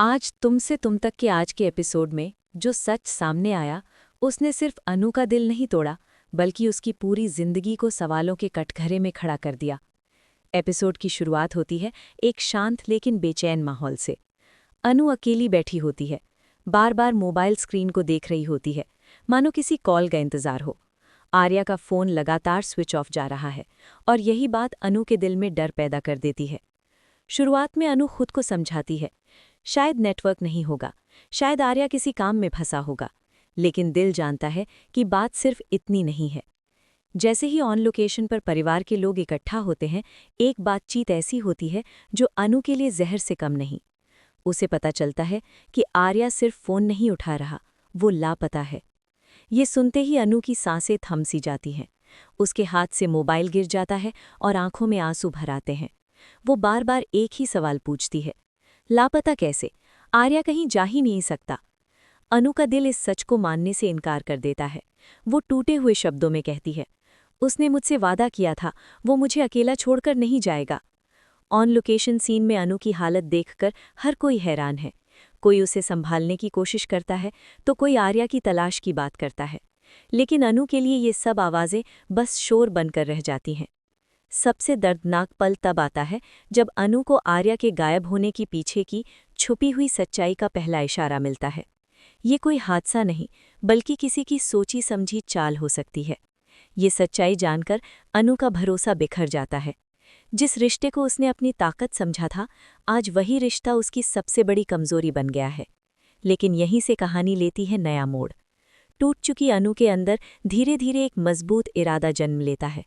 आज तुमसे तुम तक के आज के एपिसोड में जो सच सामने आया, उसने सिर्फ अनु का दिल नहीं तोड़ा, बल्कि उसकी पूरी जिंदगी को सवालों के कटघरे में खड़ा कर दिया। एपिसोड की शुरुआत होती है एक शांत लेकिन बेचैन माहौल से। अनु अकेली बैठी होती है, बार बार मोबाइल स्क्रीन को देख रही होती है, मानो किसी कॉल का इंतजार हो। आर्या का फोन लगातार स्विच ऑफ जा रहा है और यही बात अनु के दिल में डर पैदा कर देती है। शुरुआत में अनु खुद को समझाती है, शायद नेटवर्क नहीं होगा, शायद आर्या किसी काम में फंसा होगा, लेकिन दिल जानता है कि बात सिर्फ इतनी नहीं है। जैसे ही ऑन लोकेशन पर परिवार के लोग इकट्ठा होते हैं, एक बातचीत ऐसी होती है जो अनु के लिए जहर से कम नहीं। उसे पता चलता है कि आर्या सिर्फ फोन नहीं उठा रहा, वो लापता है। ये सुनते ही अनु की सांसें थम सी जाती हैं। उसके हाथ से मोबाइल गिर जाता है और आंखों में आंसू भर आते हैं। वो बार बार एक ही सवाल पूछती है, लापता कैसे? आर्या कहीं जा ही नहीं सकता। अनु का दिल इस सच को मानने से इनकार कर देता है। वो टूटे हुए शब्दों में कहती है, उसने मुझसे वादा किया था, वो मुझे अकेला छोड़कर नहीं जाएगा। ऑन लोकेशन सीन में अनु की हालत देखकर हर कोई हैरान है। कोई उसे संभालने की कोशिश करता है, तो कोई आर्या की तलाश की बात करता है। लेकिन अनु के लिए ये सब आवाज़ें बस शोर बनकर रह जाती हैं। सबसे दर्दनाक पल तब आता है जब अनु को आर्या के गायब होने की पीछे की छुपी हुई सच्चाई का पहला इशारा मिलता है। ये कोई हादसा नहीं, बल्कि किसी की सोची समझी चाल हो सकती है। ये सच्चाई जानकर अनु का भरोसा बिखर जाता है। जिस रिश्ते को उसने अपनी ताकत समझा था, आज वही रिश्ता उसकी सबसे बड़ी कमजोरी बन गया है। लेकिन यहीं से कहानी लेती है नया मोड़। टूट चुकी अनु के अंदर धीरे धीरे एक मजबूत इरादा जन्म लेता है।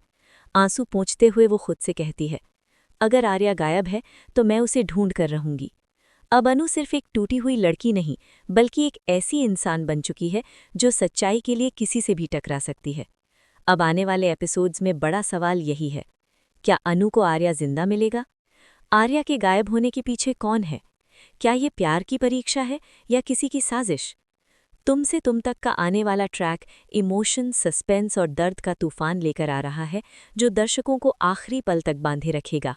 आंसू पोंछते हुए वो खुद से कहती है, अगर आर्या गायब है तो मैं उसे ढूंढ कर रहूंगी। अब अनु सिर्फ एक टूटी हुई लड़की नहीं, बल्कि एक ऐसी इंसान बन चुकी है जो सच्चाई के लिए किसी से भी टकरा सकती है। अब आने वाले एपिसोड्स में बड़ा सवाल यही है, क्या अनु को आर्या जिंदा मिलेगा? आर्या के गायब होने के पीछे कौन है? क्या ये प्यार की परीक्षा है या किसी की साजिश? तुमसे तुम तक का आने वाला ट्रैक इमोशन, सस्पेंस और दर्द का तूफान लेकर आ रहा है, जो दर्शकों को आखिरी पल तक बांधे रखेगा।